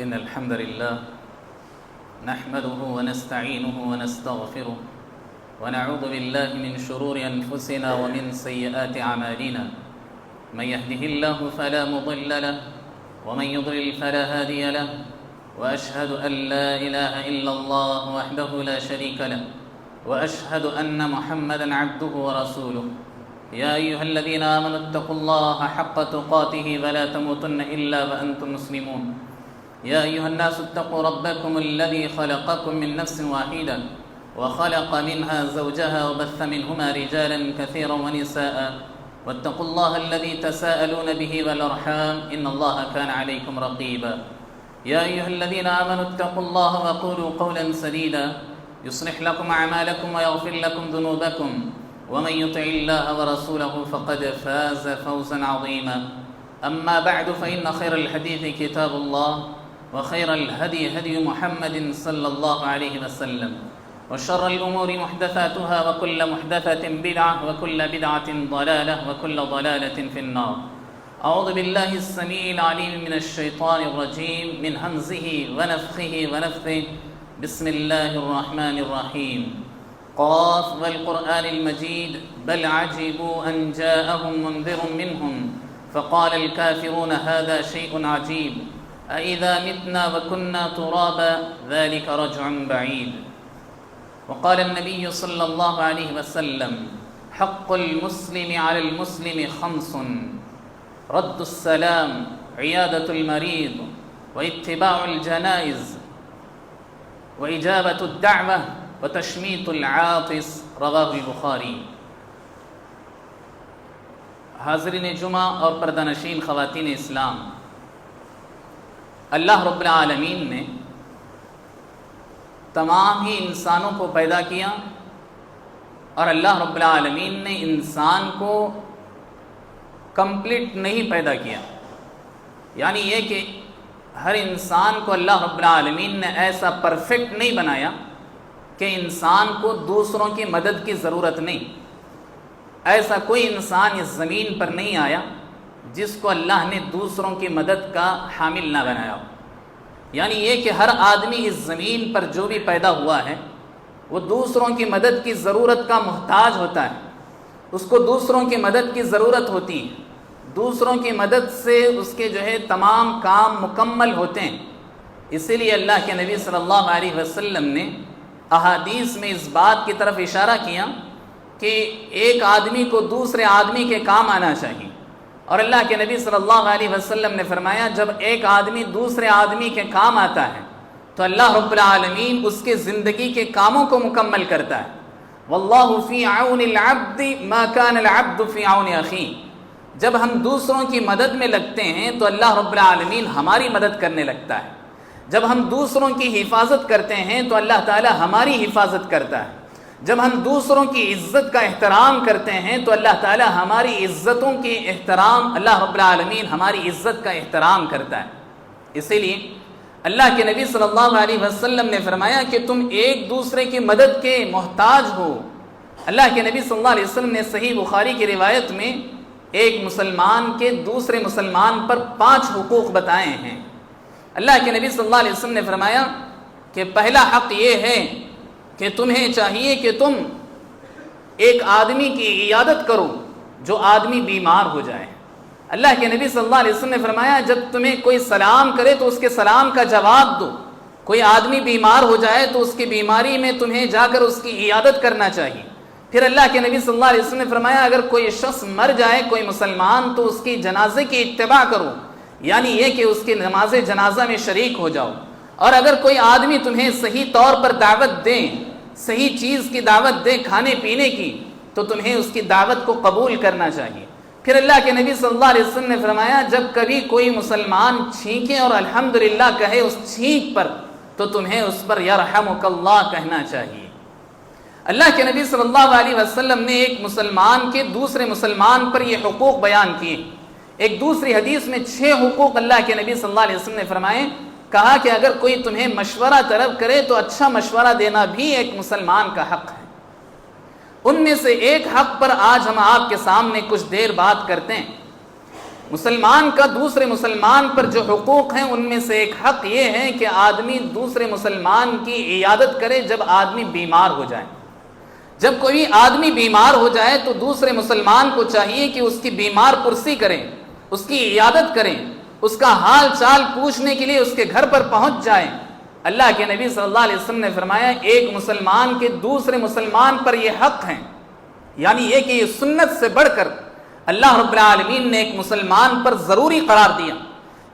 إن الحمد لله نحمده ونستعينه ونستغفره ونعوذ بالله من شرور أنفسنا ومن سيئات أعمالنا. من يهده الله فلا مضل له ومن يضلل فلا هادي له، وأشهد أن لا إله إلا الله وحده لا شريك له، وأشهد أن محمدا عبده ورسوله. يا أيها الذين آمنوا اتقوا الله حق تقاته ولا تموتن إلا وأنتم مسلمون. يا أيها الناس اتقوا ربكم الذي خلقكم من نفس واحدة وخلق منها زوجها وبث منهما رجالا كثيرا ونساء، واتقوا الله الذي تساءلون به والأرحام إن الله كان عليكم رقيبا. يا أيها الذين آمنوا اتقوا الله وقولوا قولا سديدا يصلح لكم أعمالكم ويغفر لكم ذنوبكم، ومن يطع الله ورسوله فقد فاز فوزا عظيما. أما بعد فإن خير الحديث كتاب الله، وخير الهدي هدي محمد صلى الله عليه وسلم، وشر الأمور محدثاتها، وكل محدثة بدعة، وكل بدعة ضلالة، وكل ضلالة في النار. أعوذ بالله السميع العليم من الشيطان الرجيم من همزه ونفخه ونفثه. بسم الله الرحمن الرحيم. قاف والقرآن المجيد بل عجبوا أن جاءهم منذر منهم فقال الكافرون هذا شيء عجيب أإذا متنا وكنا ترابا ذلك رجع بعيد. وقال النبي صلى الله عليه وسلم حق المسلم على المسلم خمس: رد السلام، عيادة المريض، واتباع الجنائز، وإجابة الدعوة، وتشميت العاطس. رواہ البخاری. حاضرین جمعہ اور پردہ نشین خواتین اسلام، اللہ رب العالمین نے تمام ہی انسانوں کو پیدا کیا، اور اللہ رب العالمین نے انسان کو کمپلیٹ نہیں پیدا کیا. یعنی یہ کہ ہر انسان کو اللہ رب العالمین نے ایسا پرفیکٹ نہیں بنایا کہ انسان کو دوسروں کی مدد کی ضرورت نہیں. ایسا کوئی انسان اس زمین پر نہیں آیا جس کو اللہ نے دوسروں کی مدد کا حامل نہ بنایا ہو. یعنی یہ کہ ہر آدمی اس زمین پر جو بھی پیدا ہوا ہے وہ دوسروں کی مدد کی ضرورت کا محتاج ہوتا ہے. اس کو دوسروں کی مدد کی ضرورت ہوتی ہے. دوسروں کی مدد سے اس کے تمام کام مکمل ہوتے ہیں. اسی لیے اللہ کے نبی صلی اللہ علیہ وسلم نے احادیث میں اس بات کی طرف اشارہ کیا کہ ایک آدمی کو دوسرے آدمی کے کام آنا چاہیے. اور اللہ کے نبی صلی اللہ علیہ وسلم نے فرمایا جب ایک آدمی دوسرے آدمی کے کام آتا ہے تو اللہ رب العالمین اس کے زندگی کے کاموں کو مکمل کرتا ہے. واللہ فی عون العبد ما کان العبد فی عون اخیہ. جب ہم دوسروں کی مدد میں لگتے ہیں تو اللہ رب العالمین ہماری مدد کرنے لگتا ہے. جب ہم دوسروں کی حفاظت کرتے ہیں تو اللہ تعالی ہماری حفاظت کرتا ہے. جب ہم دوسروں کی عزت کا احترام کرتے ہیں تو اللہ تعالی ہماری عزتوں کی احترام، اللہ رب العالمین ہماری عزت کا احترام کرتا ہے. اسی لیے اللہ کے نبی صلی اللہ علیہ وسلم نے فرمایا کہ تم ایک دوسرے کی مدد کے محتاج ہو. اللہ کے نبی صلی اللہ علیہ وسلم نے صحیح بخاری کی روایت میں ایک مسلمان کے دوسرے مسلمان پر 5 حقوق بتائے ہیں. اللہ کے نبی صلی اللہ علیہ وسلم نے فرمایا کہ پہلا حق یہ ہے کہ تمہیں چاہیے کہ تم ایک آدمی کی عیادت کرو جو آدمی بیمار ہو جائے. اللہ کے نبی صلی اللہ علیہ وسلم نے فرمایا جب تمہیں کوئی سلام کرے تو اس کے سلام کا جواب دو. کوئی آدمی بیمار ہو جائے تو اس کی بیماری میں تمہیں جا کر اس کی عیادت کرنا چاہیے. پھر اللہ کے نبی صلی اللہ علیہ وسلم نے فرمایا اگر کوئی شخص مر جائے، کوئی مسلمان، تو اس کی جنازے کی اتباع کرو. یعنی یہ کہ اس کی نماز جنازہ میں شریک ہو جاؤ. اور اگر کوئی آدمی تمہیں صحیح طور پر دعوت دے، صحیح چیز کی دعوت دے کھانے پینے کی، تو تمہیں اس کی دعوت کو قبول کرنا چاہیے. پھر اللہ کے نبی صلی اللہ علیہ وسلم نے فرمایا جب کبھی کوئی مسلمان چھینکے اور الحمدللہ کہے اس چھینک پر، تو تمہیں اس پر یرحمک اللہ کہنا چاہیے. اللہ کے نبی صلی اللہ علیہ وسلم نے ایک مسلمان کے دوسرے مسلمان پر یہ حقوق بیان کیے. ایک دوسری حدیث میں 6 حقوق اللہ کے نبی صلی اللہ علیہ وسلم نے فرمائے. کہا کہ اگر کوئی تمہیں مشورہ طلب کرے تو اچھا مشورہ دینا بھی ایک مسلمان کا حق ہے. ان میں سے ایک حق پر آج ہم آپ کے سامنے کچھ دیر بات کرتے ہیں مسلمان کا دوسرے مسلمان پر جو حقوق ہیں ان میں سے ایک حق یہ ہے کہ آدمی دوسرے مسلمان کی عیادت کرے جب آدمی بیمار ہو جائے۔ جب کوئی آدمی بیمار ہو جائے تو دوسرے مسلمان کو چاہیے کہ اس کی بیمار پرسی کریں، اس کی عیادت کریں، اس کا حال چال پوچھنے کے لیے اس کے گھر پر پہنچ جائیں۔ اللہ کے نبی صلی اللہ علیہ وسلم نے فرمایا ایک مسلمان کے دوسرے مسلمان پر یہ حق ہیں، یعنی یہ کہ یہ سنت سے بڑھ کر اللہ رب العالمین نے ایک مسلمان پر ضروری قرار دیا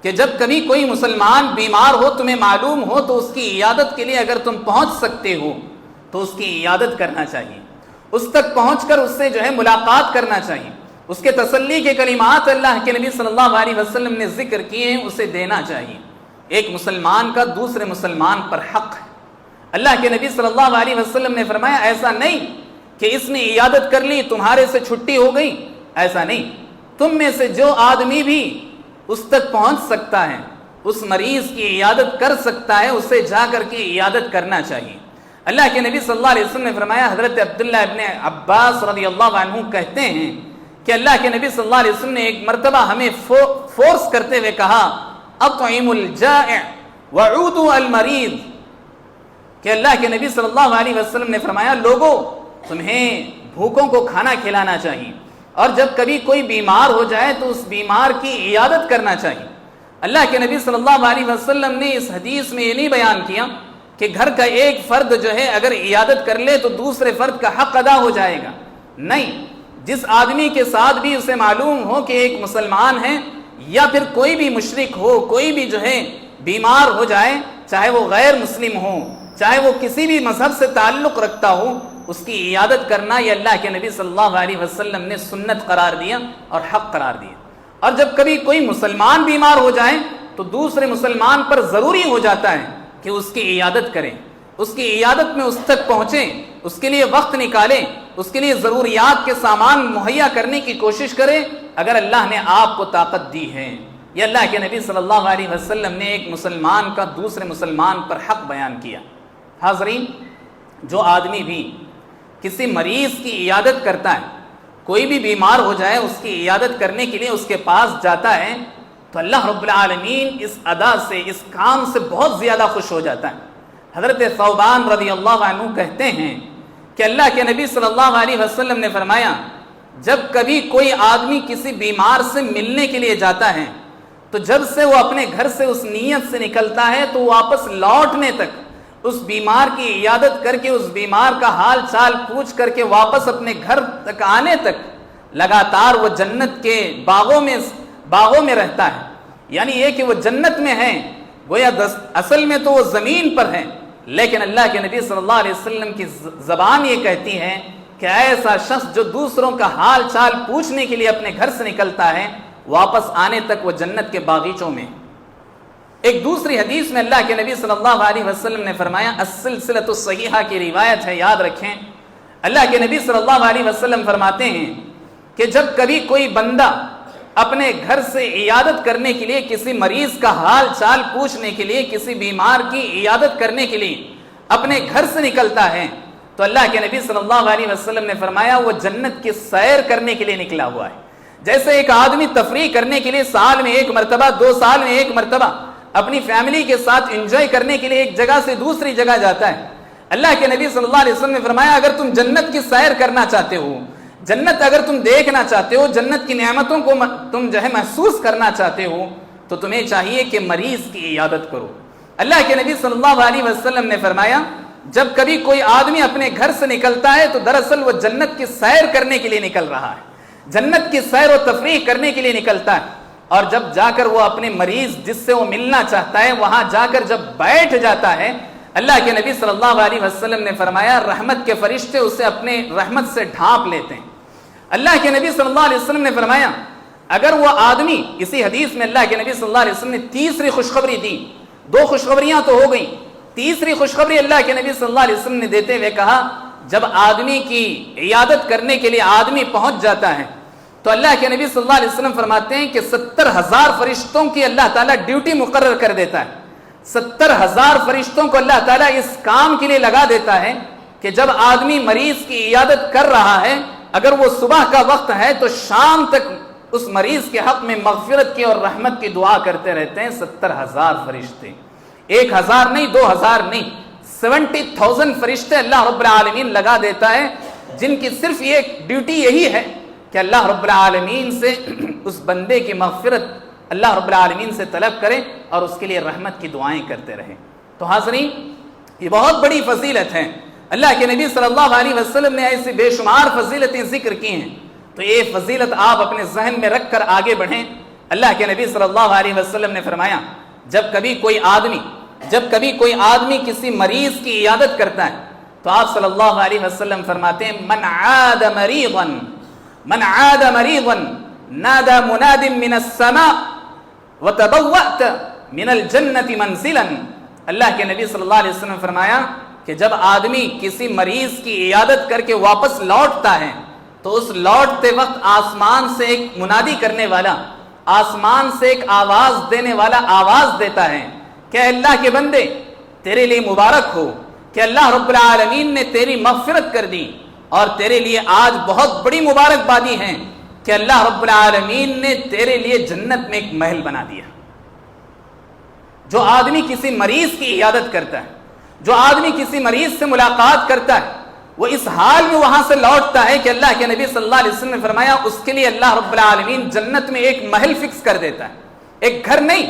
کہ جب کبھی کوئی مسلمان بیمار ہو، تمہیں معلوم ہو تو اس کی عیادت کے لیے اگر تم پہنچ سکتے ہو تو اس کی عیادت کرنا چاہیے، اس تک پہنچ کر اس سے ملاقات کرنا چاہیے، اس کے تسلی کے کلمات اللہ کے نبی صلی اللہ علیہ وسلم نے ذکر کیے ہیں اسے دینا چاہیے۔ ایک مسلمان کا دوسرے مسلمان پر حق ہے۔ اللہ کے نبی صلی اللہ علیہ وسلم نے فرمایا ایسا نہیں کہ اس نے عیادت کر لی تمہارے سے چھٹی ہو گئی، ایسا نہیں، تم میں سے جو آدمی بھی اس تک پہنچ سکتا ہے، اس مریض کی عیادت کر سکتا ہے، اسے جا کر کے عیادت کرنا چاہیے۔ اللہ کے نبی صلی اللہ علیہ وسلم نے فرمایا، حضرت عبداللہ ابن عباس رضی اللہ عنہ کہتے ہیں کہ اللہ کے نبی صلی اللہ علیہ وسلم نے ایک مرتبہ ہمیں فورس کرتے ہوئے کہا اطعموا الجائع وعودوا المریض، کہ اللہ کے نبی صلی اللہ علیہ وسلم نے فرمایا لوگوں تمہیں بھوکوں کو کھانا کھلانا چاہیے، اور جب کبھی کوئی بیمار ہو جائے تو اس بیمار کی عیادت کرنا چاہیے۔ اللہ کے نبی صلی اللہ علیہ وسلم نے اس حدیث میں یہ نہیں بیان کیا کہ گھر کا ایک فرد اگر عیادت کر لے تو دوسرے فرد کا حق ادا ہو جائے گا، نہیں، جس آدمی کے ساتھ بھی اسے معلوم ہو کہ ایک مسلمان ہے یا پھر کوئی بھی مشرک ہو، کوئی بھی بیمار ہو جائے، چاہے وہ غیر مسلم ہو، چاہے وہ کسی بھی مذہب سے تعلق رکھتا ہو، اس کی عیادت کرنا یہ اللہ کے نبی صلی اللہ علیہ وسلم نے سنت قرار دیا اور حق قرار دیا۔ اور جب کبھی کوئی مسلمان بیمار ہو جائے تو دوسرے مسلمان پر ضروری ہو جاتا ہے کہ اس کی عیادت کریں، اس کی عیادت میں اس تک پہنچیں، اس کے لیے وقت نکالیں، اس کے لیے ضروریات کے سامان مہیا کرنے کی کوشش کریں اگر اللہ نے آپ کو طاقت دی ہے۔ یہ اللہ کے نبی صلی اللہ علیہ وسلم نے ایک مسلمان کا دوسرے مسلمان پر حق بیان کیا۔ حاضرین، جو آدمی بھی کسی مریض کی عیادت کرتا ہے، کوئی بھی بیمار ہو جائے اس کی عیادت کرنے کے لیے اس کے پاس جاتا ہے تو اللہ رب العالمین اس ادا سے، اس کام سے بہت زیادہ خوش ہو جاتا ہے۔ حضرت ثوبان رضی اللہ عنہ کہتے ہیں کہ اللہ کے نبی صلی اللہ علیہ وسلم نے فرمایا جب کبھی کوئی آدمی کسی بیمار سے ملنے کے لیے جاتا ہے تو جب سے وہ اپنے گھر سے اس نیت سے نکلتا ہے تو واپس لوٹنے تک اس بیمار کی عیادت کر کے، اس بیمار کا حال چال پوچھ کر کے واپس اپنے گھر تک آنے تک لگاتار وہ جنت کے باغوں میں رہتا ہے۔ یعنی یہ کہ وہ جنت میں ہیں، گویا اصل میں تو وہ زمین پر ہیں، لیکن اللہ کے نبی صلی اللہ علیہ وسلم کی زبان یہ کہتی ہے کہ ایسا شخص جو دوسروں کا حال چال پوچھنے کے لیے اپنے گھر سے نکلتا ہے، واپس آنے تک وہ جنت کے باغیچوں میں۔ ایک دوسری حدیث میں اللہ کے نبی صلی اللہ علیہ وسلم نے فرمایا، السلسلۃ الصحیحہ کی روایت ہے، یاد رکھیں، اللہ کے نبی صلی اللہ علیہ وسلم فرماتے ہیں کہ جب کبھی کوئی بندہ اپنے گھر سے عیادت کرنے کے لیے، کسی مریض کا حال چال پوچھنے کے لیے، کسی بیمار کی عیادت کرنے کے لیے اپنے گھر سے نکلتا ہے تو اللہ کے نبی صلی اللہ علیہ وسلم نے فرمایا وہ جنت کی سیر کرنے کے لیے نکلا ہوا ہے۔ جیسے ایک آدمی تفریح کرنے کے لیے سال میں ایک مرتبہ، 2 سال میں ایک مرتبہ اپنی فیملی کے ساتھ انجوائے کرنے کے لیے ایک جگہ سے دوسری جگہ جاتا ہے، اللہ کے نبی صلی اللہ علیہ وسلم نے فرمایا اگر تم جنت کی سیر کرنا چاہتے ہو، جنت اگر تم دیکھنا چاہتے ہو، جنت کی نعمتوں کو تم محسوس کرنا چاہتے ہو تو تمہیں چاہیے کہ مریض کی عیادت کرو۔ اللہ کے نبی صلی اللہ علیہ وسلم نے فرمایا جب کبھی کوئی آدمی اپنے گھر سے نکلتا ہے تو دراصل وہ جنت کی سیر کرنے کے لیے نکل رہا ہے، جنت کی سیر و تفریح کرنے کے لیے نکلتا ہے، اور جب جا کر وہ اپنے مریض جس سے وہ ملنا چاہتا ہے وہاں جا کر جب بیٹھ جاتا ہے، اللہ کے نبی صلی اللہ علیہ وسلم نے فرمایا رحمت کے فرشتے اسے اپنے رحمت سے ڈھانپ لیتے ہیں۔ اللہ کے نبی صلی اللہ علیہ وسلم نے فرمایا اگر وہ آدمی، اسی حدیث میں اللہ کے نبی صلی اللہ علیہ وسلم نے تیسری خوشخبری دی، 2 خوشخبریاں تو ہو گئیں، تیسری خوشخبری اللہ کے نبی صلی اللہ علیہ وسلم نے دیتے ہوئے کہا جب آدمی کی عیادت کرنے کے لیے آدمی پہنچ جاتا ہے تو اللہ کے نبی صلی اللہ علیہ وسلم فرماتے ہیں کہ 70,000 فرشتوں کی اللہ تعالیٰ ڈیوٹی مقرر کر دیتا ہے، 70,000 فرشتوں کو اللہ تعالیٰ اس کام کے لیے لگا دیتا ہے کہ جب آدمی مریض کی عیادت کر رہا ہے، اگر وہ صبح کا وقت ہے تو شام تک اس مریض کے حق میں مغفرت کی اور رحمت کی دعا کرتے رہتے ہیں 70,000 فرشتے. 1,000 نہیں، 2,000 نہیں، 70,000 فرشتے اللہ رب العالمین لگا دیتا ہے، جن کی صرف یہ ڈیوٹی یہی ہے کہ اللہ رب العالمین سے اس بندے کی مغفرت اللہ رب العالمین سے طلب کرے اور اس کے لیے رحمت کی دعائیں کرتے رہیں. تو حاضرین، یہ بہت بڑی فضیلت ہے. اللہ کے نبی صلی اللہ علیہ وسلم نے ایسی بے شمار فضیلتیں ذکر کی ہیں، تو یہ فضیلت آپ اپنے ذہن میں رکھ کر آگے بڑھیں. اللہ کے نبی صلی اللہ علیہ وسلم نے فرمایا، جب کبھی کوئی آدمی کسی مریض کی عیادت کرتا ہے تو آپ صلی اللہ علیہ وسلم فرماتے ہیں، من عاد مریضا نادى مناد من السماء وتبوأت من الجنة منزلا. اللہ کے نبی صلی اللہ علیہ وسلم فرمایا کہ جب آدمی کسی مریض کی عیادت کر کے واپس لوٹتا ہے تو اس لوٹتے وقت آسمان سے ایک منادی کرنے والا، آسمان سے ایک آواز دینے والا آواز دیتا ہے کہ اللہ کے بندے تیرے لیے مبارک ہو کہ اللہ رب العالمین نے تیری مغفرت کر دی، اور تیرے لیے آج بہت بڑی مبارکبادی ہے کہ اللہ رب العالمین نے تیرے لیے جنت میں ایک محل بنا دیا. جو آدمی کسی مریض کی عیادت کرتا ہے، جو آدمی کسی مریض سے ملاقات کرتا ہے، وہ اس حال میں وہاں سے لوٹتا ہے کہ اللہ کے نبی صلی اللہ علیہ وسلم نے فرمایا اس کے لیے اللہ رب العالمین جنت میں ایک محل فکس کر دیتا ہے. ایک گھر نہیں،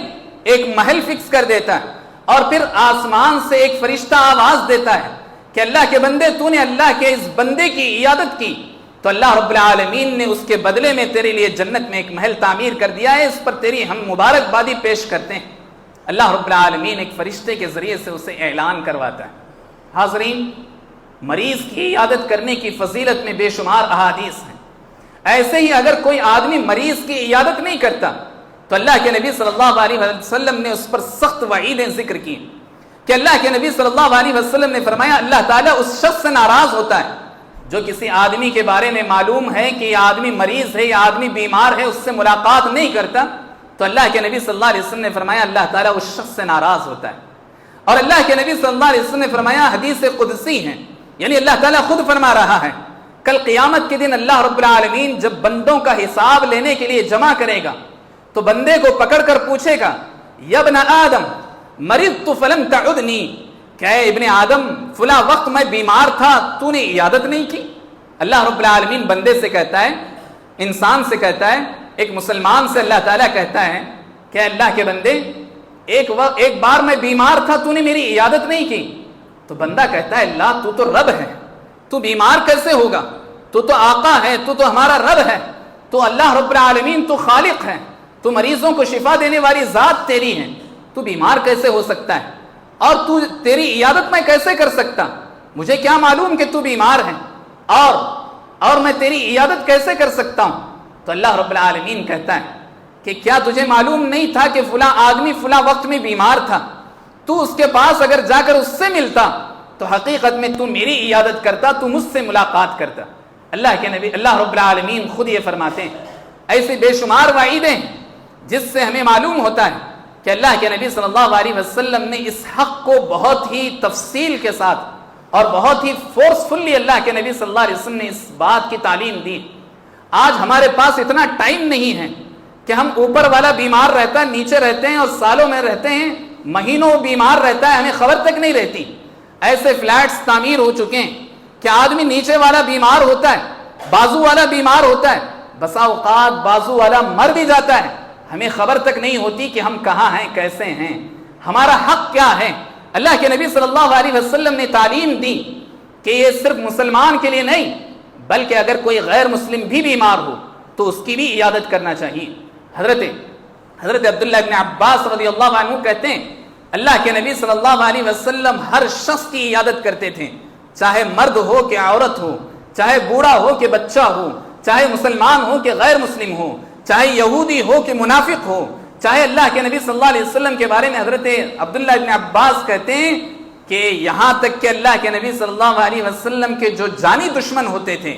ایک محل فکس کر دیتا ہے. اور پھر آسمان سے ایک فرشتہ آواز دیتا ہے کہ اللہ کے بندے تو نے اللہ کے اس بندے کی عیادت کی تو اللہ رب العالمین نے اس کے بدلے میں تیرے لیے جنت میں ایک محل تعمیر کر دیا ہے، اس پر تیری ہم مبارکبادی پیش کرتے ہیں. اللہ رب العالمین ایک فرشتے کے ذریعے سے اسے اعلان کرواتا ہے. حاضرین، مریض کی عیادت کرنے کی فضیلت میں بے شمار احادیث ہیں. ایسے ہی اگر کوئی آدمی مریض کی عیادت نہیں کرتا تو اللہ کے نبی صلی اللہ علیہ وسلم نے اس پر سخت وعیدیں ذکر کی کہ اللہ کے نبی صلی اللہ علیہ وسلم نے فرمایا اللہ تعالیٰ اس شخص سے ناراض ہوتا ہے جو کسی آدمی کے بارے میں معلوم ہے کہ یہ آدمی مریض ہے، یہ آدمی بیمار ہے، اس سے ملاقات نہیں کرتا. تو اللہ کے نبی صلی اللہ علیہ وسلم نے فرمایا اللہ تعالیٰ اس شخص سے ناراض ہوتا ہے. اور اللہ کے نبی صلی اللہ علیہ وسلم نے فرمایا، حدیث قدسی ہے، یعنی اللہ تعالیٰ خود فرما رہا ہے، کل قیامت کے دن اللہ رب العالمین جب بندوں کا حساب لینے کے لیے جمع کرے گا تو بندے کو پکڑ کر پوچھے گا، یا ابن آدم مرضت فلم تعدنی، کہ اے ابن آدم فلاں وقت میں بیمار تھا تو نے عیادت نہیں کی. اللہ رب العالمین بندے سے کہتا ہے، انسان سے کہتا ہے، ایک مسلمان سے اللہ تعالیٰ کہتا ہے کہ اللہ کے بندے ایک بار میں بیمار تھا تو نے میری عیادت نہیں کی. تو بندہ کہتا ہے اللہ تو تو رب ہے، تو بیمار کیسے ہوگا؟ تو تو آقا ہے، تو تو ہمارا رب ہے، تو اللہ رب العالمین تو خالق ہے، تو مریضوں کو شفا دینے والی ذات تیری ہے، تو بیمار کیسے ہو سکتا ہے؟ اور تو تیری عیادت میں کیسے کر سکتا؟ مجھے کیا معلوم کہ تو بیمار ہے اور میں تیری عیادت کیسے کر سکتا ہوں؟ تو اللہ رب العالمین کہتا ہے کہ کیا تجھے معلوم نہیں تھا کہ فلاں آدمی فلاں وقت میں بیمار تھا؟ تو اس کے پاس اگر جا کر اس سے ملتا تو حقیقت میں تو میری عیادت کرتا، تو مجھ سے ملاقات کرتا. اللہ کے نبی اللہ رب العالمین خود یہ فرماتے ہیں. ایسی بے شمار وعیدیں جس سے ہمیں معلوم ہوتا ہے کہ اللہ کے نبی صلی اللہ علیہ وسلم نے اس حق کو بہت ہی تفصیل کے ساتھ اور بہت ہی فورسفلی اللہ کے نبی صلی اللہ علیہ وسلم نے اس بات کی تعلیم دی. آج ہمارے پاس اتنا ٹائم نہیں ہے کہ ہم اوپر والا بیمار رہتا ہے نیچے رہتے ہیں اور سالوں میں رہتے ہیں، مہینوں بیمار رہتا ہے، ہمیں خبر تک نہیں رہتی. ایسے فلیٹس تعمیر ہو چکے ہیں کہ آدمی نیچے والا بیمار ہوتا ہے، بازو والا بیمار ہوتا ہے، بسا اوقات بازو والا مر بھی جاتا ہے، ہمیں خبر تک نہیں ہوتی کہ ہم کہاں ہیں، کیسے ہیں، ہمارا حق کیا ہے. اللہ کے نبی صلی اللہ علیہ وسلم نے تعلیم دی کہ یہ صرف مسلمان کے لیے نہیں بلکہ اگر کوئی غیر مسلم بھی بیمار ہو تو اس کی بھی عیادت کرنا چاہیے. حضرت عبداللہ ابن عباس رضی اللہ عنہ کہتے ہیں اللہ کے نبی صلی اللہ علیہ وسلم ہر شخص کی عیادت کرتے تھے، چاہے مرد ہو کہ عورت ہو، چاہے بوڑھا ہو کہ بچہ ہو، چاہے مسلمان ہو کہ غیر مسلم ہو، چاہے یہودی ہو کہ منافق ہو. چاہے اللہ کے نبی صلی اللہ علیہ وسلم کے بارے میں حضرت عبداللہ ابن عباس کہتے ہیں کہ یہاں تک کہ اللہ کے نبی صلی اللہ علیہ وسلم کے جو جانی دشمن ہوتے تھے،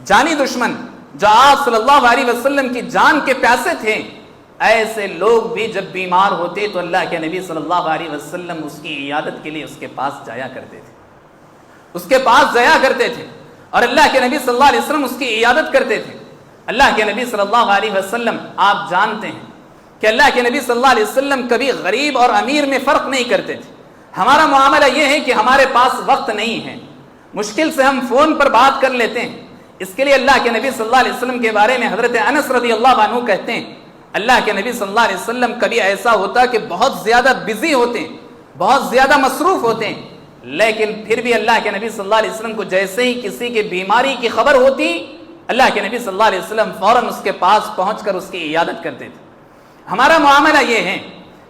جانی دشمن جو آپ صلی اللہ علیہ وسلم کی جان کے پیاسے تھے، ایسے لوگ بھی جب بیمار ہوتے تو اللہ کے نبی صلی اللہ علیہ وسلم اس کی عیادت کے لیے اس کے پاس جایا کرتے تھے، اس کے پاس جایا کرتے تھے اور اللہ کے نبی صلی اللہ علیہ وسلم اس کی عیادت کرتے تھے. اللہ کے نبی صلی اللہ علیہ وسلم آپ جانتے ہیں کہ اللہ کے نبی صلی اللہ علیہ وسلم کبھی غریب اور امیر میں فرق نہیں کرتے تھے. ہمارا معاملہ یہ ہے کہ ہمارے پاس وقت نہیں ہے, مشکل سے ہم فون پر بات کر لیتے ہیں. اس کے لیے اللہ کے نبی صلی اللہ علیہ وسلم کے بارے میں حضرت انس رضی اللہ عنہ کہتے ہیں, اللہ کے نبی صلی اللہ علیہ وسلم کبھی ایسا ہوتا کہ بہت زیادہ بزی ہوتے ہیں, بہت زیادہ مصروف ہوتے ہیں, لیکن پھر بھی اللہ کے نبی صلی اللہ علیہ وسلم کو جیسے ہی کسی کے بیماری کی خبر ہوتی, اللہ کے نبی صلی اللہ علیہ وسلم فوراً اس کے پاس پہنچ کر اس کی عیادت کرتے تھے. ہمارا معاملہ یہ ہے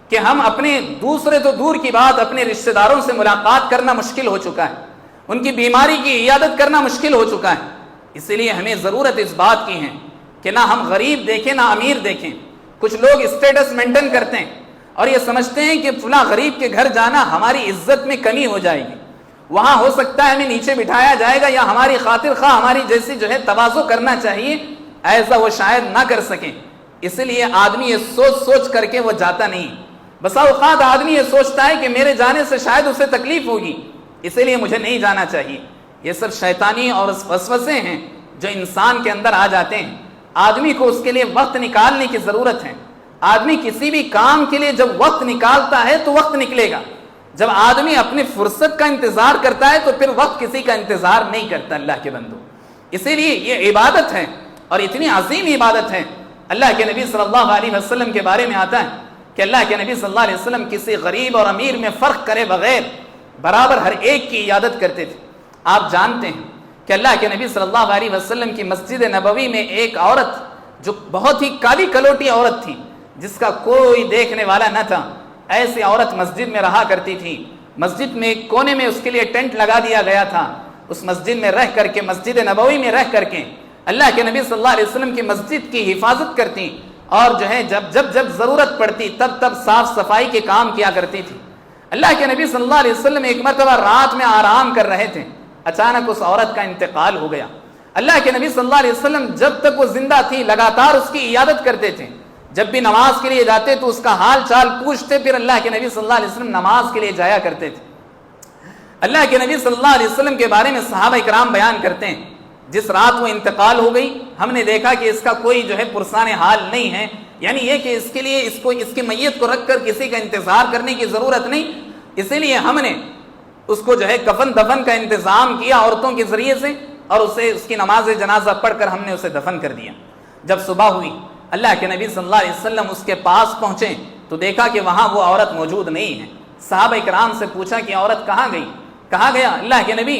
کہ ہم اپنے دوسرے تو دور کی بات اپنے رشتہ داروں سے ملاقات کرنا مشکل ہو چکا ہے, ان کی بیماری کی عیادت کرنا مشکل ہو چکا ہے. اسی لیے ہمیں ضرورت اس بات کی ہے کہ نہ ہم غریب دیکھیں نہ امیر دیکھیں. کچھ لوگ اسٹیٹس مینٹین کرتے ہیں اور یہ سمجھتے ہیں کہ فلاں غریب کے گھر جانا ہماری عزت میں کمی ہو جائے گی, وہاں ہو سکتا ہے ہمیں نیچے بٹھایا جائے گا, یا ہماری خاطر خواہ ہماری جیسی تواضع کرنا چاہیے, ایسا وہ شاید نہ کر سکیں. اس لیے آدمی یہ سوچ کر کے وہ جاتا نہیں. بسا اوقات آدمی یہ سوچتا ہے کہ میرے جانے سے شاید اسے تکلیف ہوگی, اسی لیے مجھے نہیں جانا چاہیے. یہ سب شیطانی اور وسوسے ہیں جو انسان کے اندر آ جاتے ہیں. آدمی کو اس کے لیے وقت نکالنے کی ضرورت ہے. آدمی کسی بھی کام کے لیے جب وقت نکالتا ہے تو وقت نکلے گا. جب آدمی اپنی فرصت کا انتظار کرتا ہے تو پھر وقت کسی کا انتظار نہیں کرتا. اللہ کے بندو, اسی لیے یہ عبادت ہے اور اتنی عظیم عبادت ہے. اللہ کے نبی صلی اللہ علیہ وسلم کے بارے میں آتا ہے کہ اللہ کے نبی صلی اللہ علیہ وسلم کسی غریب اور امیر میں فرق کرے بغیر برابر ہر ایک کی عیادت کرتے تھے. آپ جانتے ہیں کہ اللہ کے نبی صلی اللہ علیہ وسلم کی مسجد نبوی میں ایک عورت جو بہت ہی کالی کلوٹی عورت تھی, جس کا کوئی دیکھنے والا نہ تھا, ایسی عورت مسجد میں رہا کرتی تھی. مسجد میں ایک کونے میں اس کے لیے ٹینٹ لگا دیا گیا تھا. اس مسجد میں رہ کر کے, مسجد نبوی میں رہ کر کے اللہ کے نبی صلی اللہ علیہ وسلم کی مسجد کی حفاظت کرتی اور جب ضرورت پڑتی تب صاف صفائی کے کام کیا کرتی تھی. اللہ کے نبی صلی اللہ علیہ وسلم ایک مرتبہ رات میں آرام کر رہے تھے, اچانک اس عورت کا انتقال ہو گیا. اللہ کے نبی صلی اللہ علیہ وسلم جب تک وہ زندہ تھی لگاتار اس کی عیادت کرتے تھے. جب بھی نماز کے لیے جاتے تو اس کا حال چال پوچھتے, پھر اللہ کے نبی صلی اللہ علیہ وسلم نماز کے لیے جایا کرتے تھے. اللہ کے نبی صلی اللہ علیہ وسلم کے بارے میں صحابہ کرام بیان کرتے ہیں, جس رات وہ انتقال ہو گئی ہم نے دیکھا کہ اس کا کوئی پرسان حال نہیں ہے, یعنی یہ کہ اس کے لیے اس کی میت کو رکھ کر کسی کا انتظار کرنے کی ضرورت نہیں. اسی لیے ہم نے اس کو کفن دفن کا انتظام کیا عورتوں کے ذریعے سے, اور اس کی نماز جنازہ پڑھ کر ہم نے اسے دفن کر دیا. جب صبح ہوئی اللہ کے نبی صلی اللہ علیہ وسلم اس کے پاس پہنچے تو دیکھا کہ وہاں وہ عورت موجود نہیں ہے. صحابہ کرام سے پوچھا کہ عورت کہاں گئی؟ کہا گیا اللہ کے نبی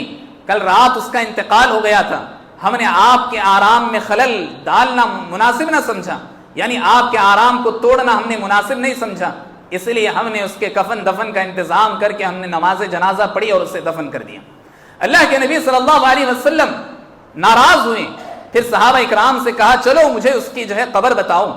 کل رات اس کا انتقال ہو گیا تھا, ہم نے آپ کے آرام میں خلل ڈالنا مناسب نہ سمجھا, یعنی آپ کے آرام کو توڑنا ہم نے مناسب نہیں سمجھا, اس لیے ہم نے اس کے کفن دفن کا انتظام کر کے ہم نے نماز جنازہ پڑھی اور اسے دفن کر دیا. اللہ کے نبی صلی اللہ علیہ وسلم ناراض ہوئے, پھر صحابہ اکرام سے کہا چلو مجھے اس کی قبر بتاؤ.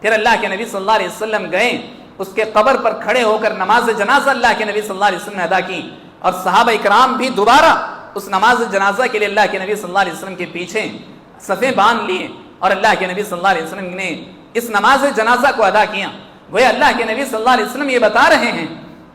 پھر اللہ کے نبی صلی اللہ علیہ وسلم گئے, اس کے قبر پر کھڑے ہو کر نماز جنازہ اللہ کے نبی صلی اللہ علیہ وسلم نے ادا کی, اور صحابہ اکرام بھی دوبارہ اس نماز جنازہ کے لیے اللہ کے نبی صلی اللہ علیہ وسلم کے پیچھے صفیں باندھ لیے, اور اللہ کے نبی صلی اللہ علیہ وسلم نے اس نماز جنازہ کو ادا کیا. وہ اللہ کے نبی صلی اللہ علیہ وسلم یہ بتا رہے ہیں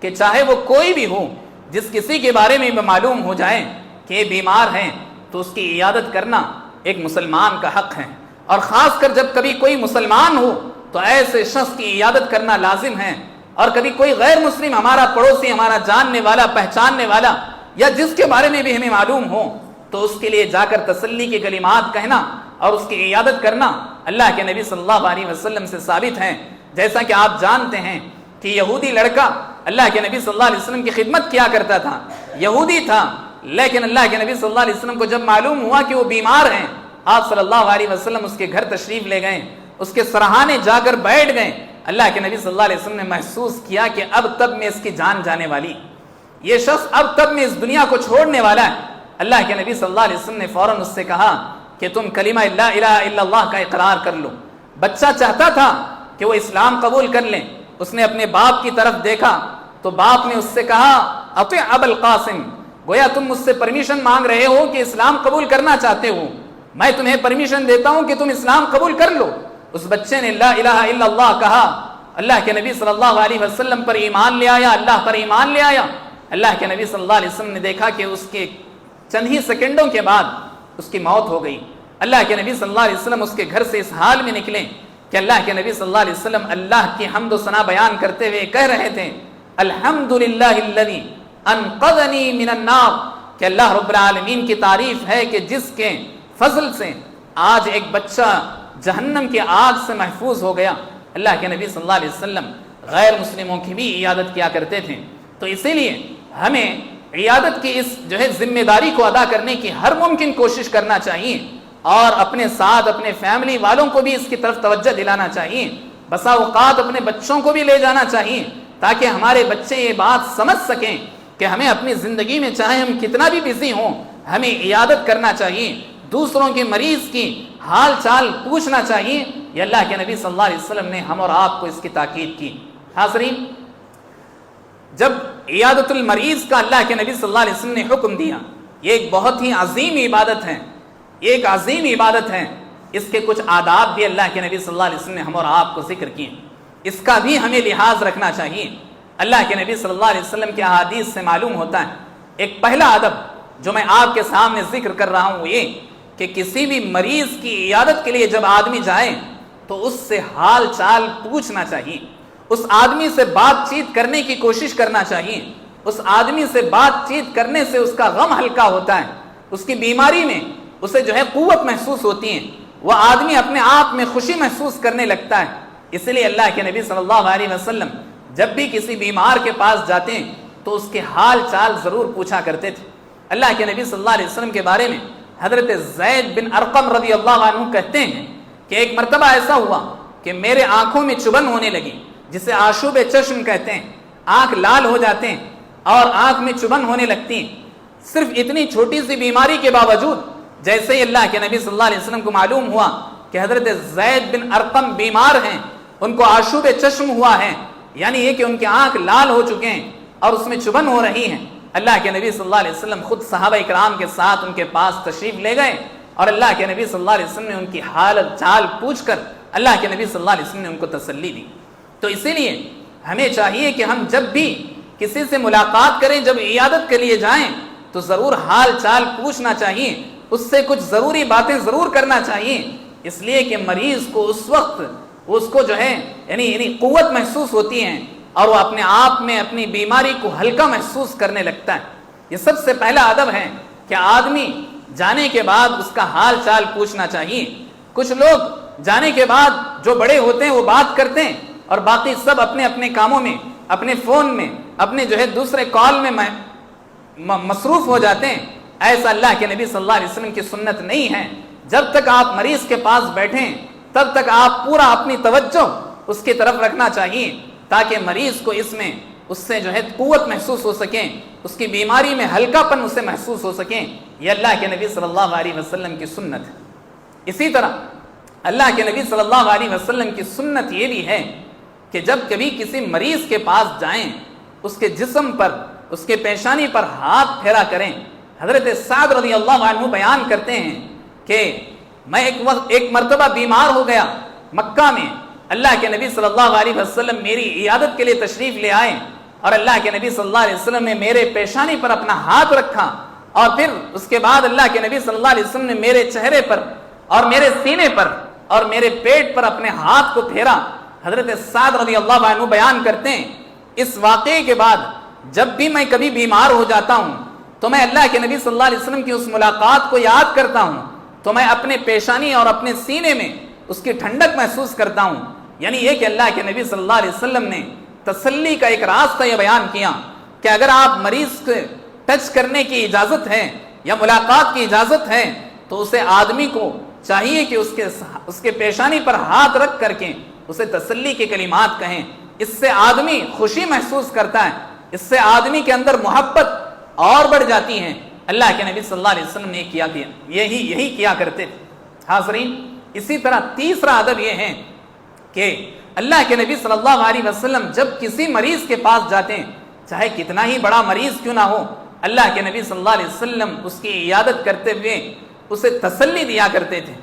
کہ چاہے وہ کوئی بھی ہو, جس کسی کے بارے میں معلوم ہو جائے کہ یہ بیمار ہیں تو اس کی عیادت کرنا ایک مسلمان کا حق ہے, اور خاص کر جب کبھی کوئی مسلمان ہو تو ایسے شخص کی عیادت کرنا لازم ہے. اور کبھی کوئی غیر مسلم ہمارا پڑوسی, ہمارا جاننے والا پہچاننے والا, یا جس کے بارے میں بھی ہمیں معلوم ہو تو اس کے لیے جا کر تسلی کے کلمات کہنا اور اس کی عیادت کرنا اللہ کے نبی صلی اللہ علیہ وسلم سے ثابت ہے. جیسا کہ آپ جانتے ہیں کہ یہودی لڑکا اللہ کے نبی صلی اللہ علیہ وسلم کی خدمت کیا کرتا تھا, یہودی تھا, لیکن اللہ کے نبی صلی اللہ علیہ وسلم کو جب معلوم ہوا کہ وہ بیمار ہیں, آپ صلی اللہ علیہ وسلم اس کے گھر تشریف لے گئے, اس کے سراہانے جا کر بیٹھ گئے. اللہ کے نبی صلی اللہ علیہ وسلم نے محسوس کیا کہ اب تب میں اس کی جان جانے والی, یہ شخص اب تب میں اس دنیا کو چھوڑنے والا ہے. اللہ کے نبی صلی اللہ علیہ وسلم نے فوراً اس سے کہا کہ تم کلمہ لا الہ الا اللہ کا اقرار کر لو. بچہ چاہتا تھا کہ وہ اسلام قبول کر لیں. اس نے اپنے باپ کی طرف دیکھا تو باپ نے اس سے کہا اطیع ابا القاسم, گویا تم مجھ سے پرمیشن مانگ رہے ہو کہ اسلام قبول کرنا چاہتے ہو, میں تمہیں پرمیشن دیتا ہوں کہ تم اسلام قبول کر لو. اس بچے نے لا الہ الا اللہ کہا, اللہ کے نبی صلی اللہ علیہ وسلم پر ایمان لے آیا, اللہ پر ایمان لے آیا. اللہ کے نبی صلی اللہ علیہ وسلم نے دیکھا کہ اس کے چند ہی سیکنڈوں کے بعد اس کی موت ہو گئی. اللہ کے نبی صلی اللہ علیہ وسلم اس کے گھر سے اس حال میں نکلے کہ اللہ کے نبی صلی اللہ علیہ وسلم اللہ کی حمد و ثنا بیان کرتے ہوئے کہہ رہے تھے الحمدللہ الذی انقذنی من النار، کہ اللہ رب العالمین کی تعریف ہے کہ جس کے فضل سے آج ایک بچہ جہنم کی آگ سے محفوظ ہو گیا۔ اللہ کے نبی صلی اللہ علیہ وسلم غیر مسلموں کی بھی عیادت کیا کرتے تھے، تو اسی لیے ہمیں عیادت کی اس ذمہ داری کو ادا کرنے کی ہر ممکن کوشش کرنا چاہیے، اور اپنے ساتھ اپنے فیملی والوں کو بھی اس کی طرف توجہ دلانا چاہیے، بسا اوقات اپنے بچوں کو بھی لے جانا چاہیے تاکہ ہمارے بچے یہ بات سمجھ سکیں کہ ہمیں اپنی زندگی میں چاہے ہم کتنا بھی بزی ہوں ہمیں عیادت کرنا چاہیے، دوسروں کے مریض کی حال چال پوچھنا چاہیے۔ یہ اللہ کے نبی صلی اللہ علیہ وسلم نے ہم اور آپ کو اس کی تاکید کی۔ حاضرین، جب عیادت المریض کا اللہ کے نبی صلی اللہ علیہ وسلم نے حکم دیا، یہ ایک بہت ہی عظیم عبادت ہے، یہ ایک عظیم عبادت ہے، اس کے کچھ آداب بھی اللہ کے نبی صلی اللہ علیہ وسلم نے ہم اور آپ کو ذکر کیے، اس کا بھی ہمیں لحاظ رکھنا چاہیے۔ اللہ کے نبی صلی اللہ علیہ وسلم کے احادیث سے معلوم ہوتا ہے، ایک پہلا ادب جو میں آپ کے سامنے ذکر کر رہا ہوں یہ کہ کسی بھی مریض کی عیادت کے لیے جب آدمی جائے تو اس سے حال چال پوچھنا چاہیے، اس آدمی سے بات چیت کرنے کی کوشش کرنا چاہیے، اس آدمی سے بات چیت کرنے سے اس کا غم ہلکا ہوتا ہے، اس کی بیماری میں اسے قوت محسوس ہوتی ہے، وہ آدمی اپنے آپ میں خوشی محسوس کرنے لگتا ہے۔ اس لیے اللہ کے نبی صلی اللہ علیہ وسلم جب بھی کسی بیمار کے پاس جاتے ہیں تو اس کے حال چال ضرور پوچھا کرتے تھے۔ اللہ کے نبی صلی اللہ علیہ وسلم کے بارے میں حضرت زید بن ارقم رضی اللہ عنہ کہتے ہیں کہ ایک مرتبہ ایسا ہوا کہ میرے آنکھوں میں چبھن ہونے لگی، جسے آشوب چشم کہتے ہیں، آنکھ لال ہو جاتے ہیں اور آنکھ میں چبھن ہونے لگتی ہیں۔ صرف اتنی چھوٹی سی بیماری کے باوجود جیسے ہی اللہ کے نبی صلی اللہ علیہ وسلم کو معلوم ہوا کہ حضرت زید بن ارقم بیمار ہیں، ان کو آشوب چشم ہوا ہے، یعنی یہ کہ ان کی آنکھ لال ہو چکے ہیں اور اس میں چبھن ہو رہی ہیں، اللہ کے نبی صلی اللہ علیہ وسلم خود صحابہ اکرام کے ساتھ ان کے پاس تشریف لے گئے اور اللہ کے نبی صلی اللہ علیہ وسلم نے ان کی حالت چال پوچھ کر اللہ کے نبی صلی اللہ علیہ وسلم نے ان کو تسلی دی۔ تو اسی لیے ہمیں چاہیے کہ ہم جب بھی کسی سے ملاقات کریں، جب عیادت کے لیے جائیں تو ضرور حال چال پوچھنا چاہیے، اس سے کچھ ضروری باتیں ضرور کرنا چاہیے، اس لیے کہ مریض کو اس وقت اس کو یعنی قوت محسوس ہوتی ہے اور وہ اپنے آپ میں اپنی بیماری کو ہلکا محسوس کرنے لگتا ہے۔ یہ سب سے پہلا ادب ہے کہ آدمی جانے کے بعد اس کا حال چال پوچھنا چاہیے۔ کچھ لوگ جانے کے بعد جو بڑے ہوتے ہیں وہ بات کرتے ہیں اور باقی سب اپنے اپنے کاموں میں، اپنے فون میں، اپنے دوسرے کال میں مصروف ہو جاتے ہیں۔ ایسا اللہ کے نبی صلی اللہ علیہ وسلم کی سنت نہیں ہے۔ جب تک آپ مریض کے پاس بیٹھیں تب تک آپ پورا اپنی توجہ اس کی طرف رکھنا چاہیے تاکہ مریض کو اس میں اس سے قوت محسوس ہو سکیں، اس کی بیماری میں ہلکا پن اسے محسوس ہو سکیں۔ یہ اللہ کے نبی صلی اللہ علیہ وسلم کی سنت ہے۔ اسی طرح اللہ کے نبی صلی اللہ علیہ وسلم کی سنت یہ بھی ہے کہ جب کبھی کسی مریض کے پاس جائیں اس کے جسم پر، اس کے پیشانی پر ہاتھ پھیرا کریں۔ حضرت سعد رضی اللہ عنہ بیان کرتے ہیں کہ میں ایک مرتبہ بیمار ہو گیا مکہ میں، اللہ کے نبی صلی اللہ علیہ وسلم میری عیادت کے لیے تشریف لے آئے اور اللہ کے نبی صلی اللہ علیہ وسلم نے میرے پیشانی پر اپنا ہاتھ رکھا اور پھر اس کے بعد اللہ کے نبی صلی اللہ علیہ وسلم نے میرے چہرے پر اور میرے سینے پر اور میرے پیٹ پر اپنے ہاتھ کو پھیرا۔ حضرت سعد رضی اللہ عنہ بیان کرتے ہیں اس واقعے کے بعد جب بھی میں کبھی بیمار ہو جاتا ہوں تو میں اللہ کے نبی صلی اللہ علیہ وسلم کی اس ملاقات کو یاد کرتا ہوں تو میں اپنے پیشانی اور اپنے سینے میں اس کی ٹھنڈک محسوس کرتا ہوں۔ یعنی یہ کہ اللہ کے نبی صلی اللہ علیہ وسلم نے تسلی کا ایک راستہ یہ بیان کیا کہ اگر آپ مریض کو ٹچ کرنے کی اجازت ہے یا ملاقات کی اجازت ہے تو اسے آدمی کو چاہیے کہ اس کے پیشانی پر ہاتھ رکھ کر کے اسے تسلی کے کلمات کہیں۔ اس سے آدمی خوشی محسوس کرتا ہے، اس سے آدمی کے اندر محبت اور بڑھ جاتی ہے۔ اللہ کے نبی صلی اللہ علیہ وسلم نے یہی کیا کرتے تھے۔ حاضرین، اسی طرح تیسرا ادب یہ ہے کہ اللہ کے نبی صلی اللہ علیہ وسلم جب کسی مریض کے پاس جاتے ہیں، چاہے کتنا ہی بڑا مریض کیوں نہ ہو، اللہ کے نبی صلی اللہ علیہ وسلم اس کی عیادت کرتے ہوئے اسے تسلی دیا کرتے تھے۔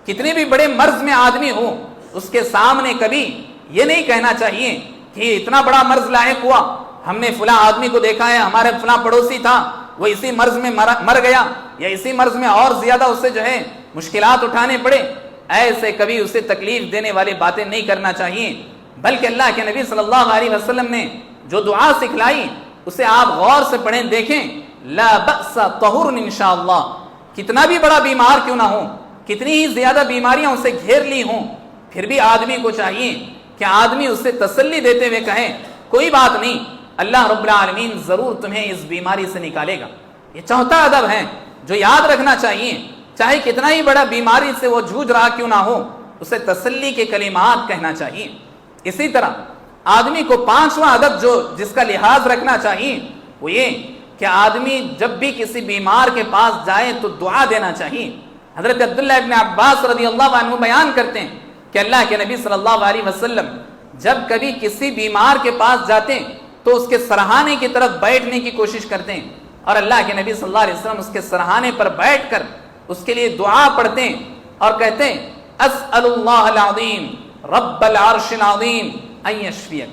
کتنے بھی بڑے مرض میں آدمی ہو، اس کے سامنے کبھی یہ نہیں کہنا چاہیے کہ اتنا بڑا مرض لاحق ہوا، ہم نے فلاں آدمی کو دیکھا ہے، ہمارے فلاں پڑوسی تھا، وہ اسی مرض میں مر گیا، یا اسی مرض میں اور زیادہ اسے مشکلات اٹھانے پڑے، ایسے کبھی اسے تکلیف دینے والی باتیں نہیں کرنا چاہیے، بلکہ اللہ کے نبی صلی اللہ علیہ وسلم نے جو دعا سکھلائی اسے آپ غور سے پڑھیں، دیکھیں، لا بأس طہور انشاءاللہ، کتنا بھی بڑا بیمار کیوں نہ ہو، کتنی ہی زیادہ بیماریاں اسے گھیر لی ہوں، پھر بھی آدمی کو چاہیے کہ آدمی اسے تسلی دیتے ہوئے کہیں کوئی بات نہیں، اللہ رب العالمین ضرور تمہیں اس بیماری سے نکالے گا۔ یہ چوتھا ادب ہے جو یاد رکھنا چاہیے، چاہے کتنا ہی بڑا بیماری سے وہ جوجھ رہا کیوں نہ ہو، اسے تسلی کے کلمات کہنا چاہیے۔ اسی طرح آدمی کو پانچواں ادب جس کا لحاظ رکھنا چاہیے وہ یہ کہ آدمی جب بھی کسی بیمار کے پاس جائے تو دعا دینا چاہیے۔ حضرت عبداللہ ابن عباس رضی اللہ عنہ بیان کرتے ہیں کہ اللہ کے نبی صلی اللہ علیہ وسلم جب کبھی کسی بیمار کے پاس جاتے تو اس کے سرہانے کی طرف بیٹھنے کی کوشش کرتے ہیں، اور اللہ کے نبی صلی اللہ علیہ وسلم اس کے سرہانے پر بیٹھ کر اس کے لیے دعا پڑھتے ہیں اور کہتے ہیں اسأل اللہ العظیم رب العرش العظیم ان یشفیک۔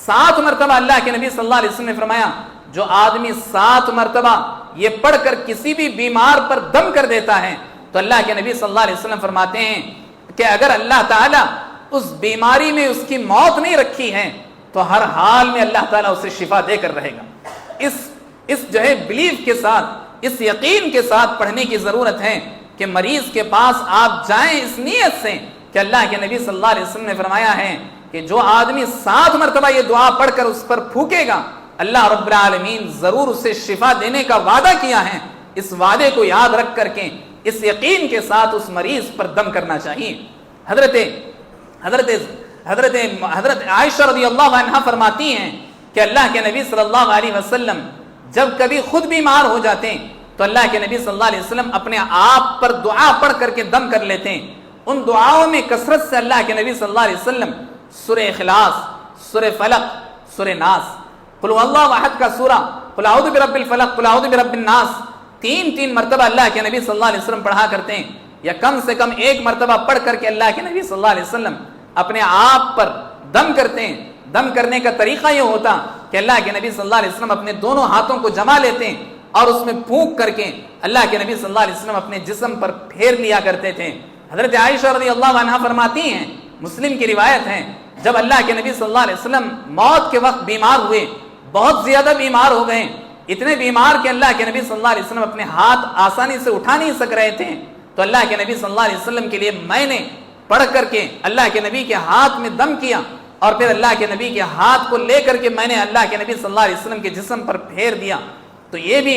7 مرتبہ اللہ کے نبی صلی اللہ علیہ وسلم نے فرمایا جو آدمی 7 مرتبہ یہ پڑھ کر کسی بھی بیمار پر دم کر دیتا ہے تو اللہ کے نبی صلی اللہ علیہ وسلم فرماتے ہیں کہ اگر اللہ تعالیٰ اس بیماری میں اس کی موت نہیں رکھی ہے تو ہر حال میں اللہ تعالیٰ اسے شفا دے کر رہے گا۔ اس جو ہے بلیف کے ساتھ، اس یقین کے ساتھ پڑھنے کی ضرورت ہے کہ مریض کے پاس آپ جائیں اس نیت سے کہ اللہ کے نبی صلی اللہ علیہ وسلم نے فرمایا ہے کہ جو آدمی 7 مرتبہ یہ دعا پڑھ کر اس پر پھونکے گا اللہ رب العالمین ضرور اسے شفا دینے کا وعدہ کیا ہے۔ اس وعدے کو یاد رکھ کر کے اس یقین کے ساتھ اس مریض پر دم کرنا چاہیے۔ حضرت عائشہ رضی اللہ عنہا فرماتی ہیں کہ اللہ کے نبی صلی اللہ علیہ وسلم جب کبھی خود بیمار ہو جاتے ہیں تو اللہ کے نبی صلی اللہ علیہ وسلم اپنے آپ پر دعا پڑھ کر کے دم کر لیتے ہیں۔ ان دعاؤں میں کثرت سے اللہ کے نبی صلی اللہ علیہ وسلم سورہ اخلاص، سورہ فلق، سورہ ناس، قل اللہ احد کا سورہ، قل اعوذ برب الفلق، قل اعوذ برب الناس، 3 مرتبہ اللہ کے نبی صلی اللہ علیہ وسلم پڑھا کرتے ہیں، یا کم سے کم 1 مرتبہ پڑھ کر کے اللہ کے نبی صلی اللہ علیہ وسلم اپنے آپ پر دم کرتے ہیں۔ دم کرنے کا طریقہ یہ ہوتا کہ اللہ کے نبی صلی اللہ علیہ وسلم اپنے دونوں ہاتھوں کو جما لیتے ہیں اور اس میں پھونک کر کے اللہ کے نبی صلی اللہ علیہ وسلم اپنے جسم پر پھیر لیا کرتے تھے۔ حضرت عائشہ رضی اللہ عنہا فرماتی ہیں، مسلم کی روایت ہے، جب اللہ کے نبی صلی اللہ علیہ وسلم موت کے وقت بیمار ہوئے، بہت زیادہ بیمار ہو گئے، اتنے بیمار کہ اللہ کے نبی صلی اللہ علیہ وسلم اپنے ہاتھ آسانی سے اٹھا نہیں سک رہے تھے، تو اللہ کے نبی صلی اللہ علیہ وسلم کے لیے میں نے پڑھ کر کے اللہ کے نبی کے ہاتھ میں دم کیا، اور پھر اللہ کے نبی کے ہاتھ کو لے کر کے میں نے اللہ کے نبی صلی اللہ علیہ وسلم کے جسم پر پھیر دیا۔ تو یہ بھی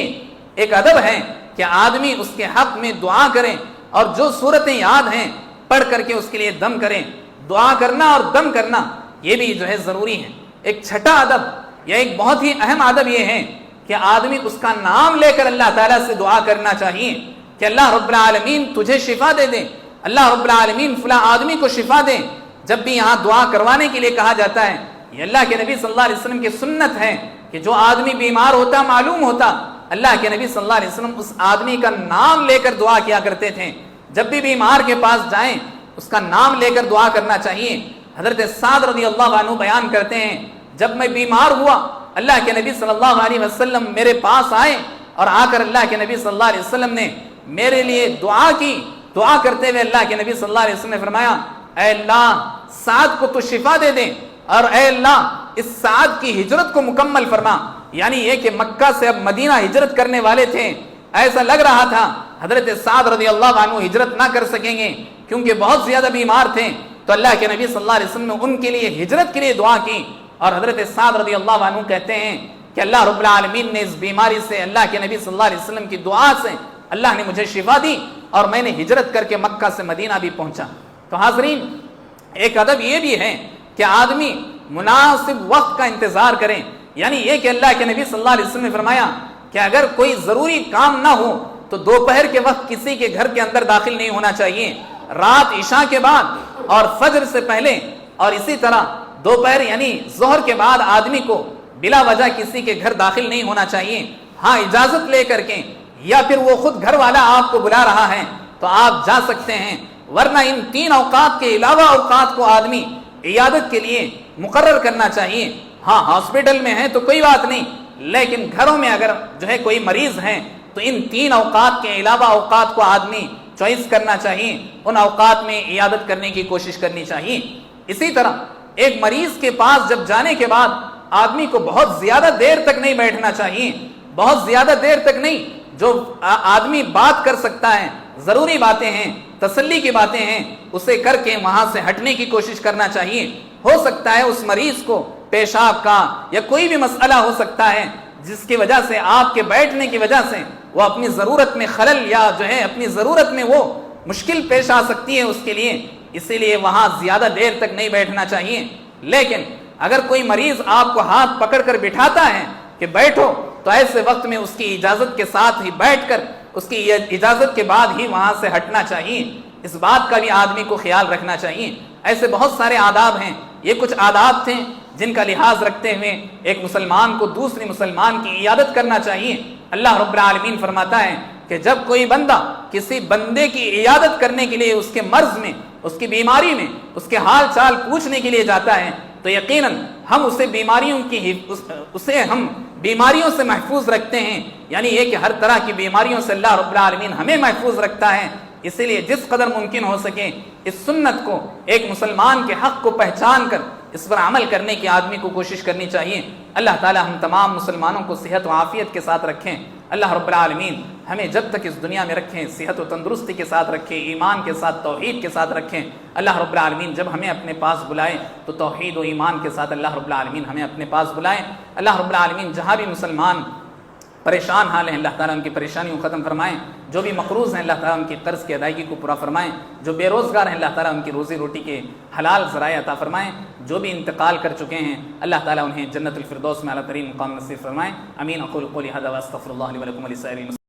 ایک ادب ہے کہ آدمی اس کے حق میں دعا کریں اور جو صورتیں یاد ہیں پڑھ کر کے اس کے لیے دم کریں۔ دعا کرنا اور دم کرنا یہ بھی جو ہے ضروری ہے۔ ایک چھٹا ادب یا ایک بہت ہی اہم ادب یہ ہے کہ آدمی اس کا نام لے کر اللہ تعالیٰ سے دعا کرنا چاہیے کہ اللہ رب العالمین تجھے شفا دے دے، اللہ رب العالمین فلاں آدمی کو شفا دے۔ جب بھی یہاں دعا کروانے کے لیے کہا جاتا ہے، یہ اللہ کے نبی صلی اللہ علیہ وسلم کی سنت ہے کہ جو آدمی بیمار ہوتا معلوم ہوتا اللہ کے نبی صلی اللہ علیہ وسلم اس آدمی کا نام لے کر دعا کیا کرتے تھے۔ جب بھی بیمار کے پاس جائیں اس کا نام لے کر دعا کرنا چاہیے۔ حضرت سعد رضی اللہ عنہ بیان کرتے ہیں، جب میں بیمار ہوا اللہ کے نبی صلی اللہ علیہ وسلم میرے پاس آئے اور آ کر اللہ کے نبی صلی اللہ علیہ وسلم نے میرے لیے دعا کی۔ دعا کرتے ہوئے اللہ کے نبی صلی اللہ علیہ وسلم نے فرمایا، اے اللہ سعد کو تو شفا دے دے، اور اے اللہ اس سعد کی ہجرت کو مکمل فرما۔ یعنی یہ کہ مکہ سے اب مدینہ ہجرت کرنے والے تھے، ایسا لگ رہا تھا حضرت سعد رضی اللہ عنہ ہجرت نہ کر سکیں گے کیونکہ بہت زیادہ بیمار تھے، تو اللہ کے نبی صلی اللہ علیہ وسلم نے ان کے لیے ہجرت کے لیے دعا کی، اور حضرت سعد رضی اللہ عنہ کہتے ہیں کہ اللہ رب العالمین نے اس بیماری سے اللہ کے نبی صلی اللہ علیہ وسلم کی دعا سے اللہ نے مجھے شفا دی اور میں نے ہجرت کر کے مکہ سے مدینہ بھی پہنچا۔ تو حاضرین، ایک ادب یہ بھی ہے کہ آدمی مناسب وقت کا انتظار کریں، یعنی یہ کہ اللہ کے نبی صلی اللہ علیہ وسلم نے فرمایا کہ اگر کوئی ضروری کام نہ ہو تو دوپہر کے وقت کسی کے گھر کے اندر داخل نہیں ہونا چاہیے، رات عشاء کے بعد اور فجر سے پہلے، اور اسی طرح دوپہر یعنی ظہر کے بعد آدمی کو بلا وجہ کسی کے گھر داخل نہیں ہونا چاہیے۔ ہاں اجازت لے کر کے، یا پھر وہ خود گھر والا آپ کو بلا رہا ہے تو آپ جا سکتے ہیں، ورنہ ان 3 اوقات کے علاوہ اوقات کو آدمی عیادت کے لیے مقرر کرنا چاہیے۔ ہاں ہاسپٹل میں ہے تو کوئی بات نہیں، لیکن گھروں میں اگر جو ہے کوئی مریض ہے تو ان 3 اوقات کے علاوہ اوقات کو آدمی چوائس کرنا چاہیے، ان اوقات میں عیادت کرنے کی کوشش کرنی چاہیے۔ اسی طرح ایک مریض کے پاس جب جانے کے بعد آدمی کو بہت زیادہ دیر تک نہیں بیٹھنا چاہیے، بہت زیادہ دیر تک نہیں، جو آدمی بات کر سکتا ہے، ضروری باتیں ہیں، تسلی کی باتیں ہیں، اسے کر کے وہاں سے ہٹنے کی کوشش کرنا چاہیے۔ ہو سکتا ہے اس مریض کو پیشاب کا یا کوئی بھی مسئلہ ہو سکتا ہے جس کی وجہ سے آپ کے بیٹھنے کی وجہ سے وہ اپنی ضرورت میں خلل یا جو ہے اپنی ضرورت میں وہ مشکل پیش آ سکتی ہے اس کے لیے، اسی لیے وہاں زیادہ دیر تک نہیں بیٹھنا چاہیے۔ لیکن اگر کوئی مریض آپ کو ہاتھ پکڑ کر بٹھاتا ہے کہ بیٹھو، تو ایسے وقت میں اس کی اجازت کے ساتھ ہی بیٹھ کر اس کی اجازت کے بعد ہی وہاں سے ہٹنا چاہیے۔ اس بات کا بھی آدمی کو خیال رکھنا چاہیے۔ ایسے بہت سارے آداب ہیں، یہ کچھ آداب تھے جن کا لحاظ رکھتے ہوئے ایک مسلمان کو دوسری مسلمان کی عیادت کرنا چاہیے۔ اللہ رب العالمین فرماتا ہے کہ جب کوئی بندہ کسی بندے کی عیادت کرنے کے لیے اس کے مرض میں، اس کی بیماری میں، اس کے حال چال پوچھنے کے لیے جاتا ہے تو یقیناً ہم اسے ہم بیماریوں سے محفوظ رکھتے ہیں، یعنی یہ کہ ہر طرح کی بیماریوں سے اللہ رب العالمین ہمیں محفوظ رکھتا ہے۔ اسی لیے جس قدر ممکن ہو سکے اس سنت کو، ایک مسلمان کے حق کو پہچان کر اس پر عمل کرنے کی آدمی کو کوشش کرنی چاہیے۔ اللہ تعالی ہم تمام مسلمانوں کو صحت و عافیت کے ساتھ رکھیں۔ اللہ رب العالمین ہمیں جب تک اس دنیا میں رکھیں صحت و تندرستی کے ساتھ رکھیں، ایمان کے ساتھ، توحید کے ساتھ رکھیں۔ اللہ رب العالمین جب ہمیں اپنے پاس بلائے تو توحید و ایمان کے ساتھ اللہ رب العالمین ہمیں اپنے پاس بلائیں۔ اللہ رب العالمین جہاں بھی مسلمان پریشان حال ہیں اللہ تعالیٰ ان کی پریشانیوں کو ختم فرمائیں، جو بھی مقروض ہیں اللہ تعالیٰ ان کی قرض کی ادائیگی کو پورا فرمائیں، جو بے روزگار ہیں اللہ تعالیٰ ان کی روزی روٹی کے حلال ذرائع عطا فرمائیں، جو بھی انتقال کر چکے ہیں اللہ تعالیٰ انہیں جنت الفردوس میں اعلیٰ ترین مقام نصیب فرمائیں۔ امین۔ اقول قولی ھذا واستغفر اللہ لی ولکم ولسائر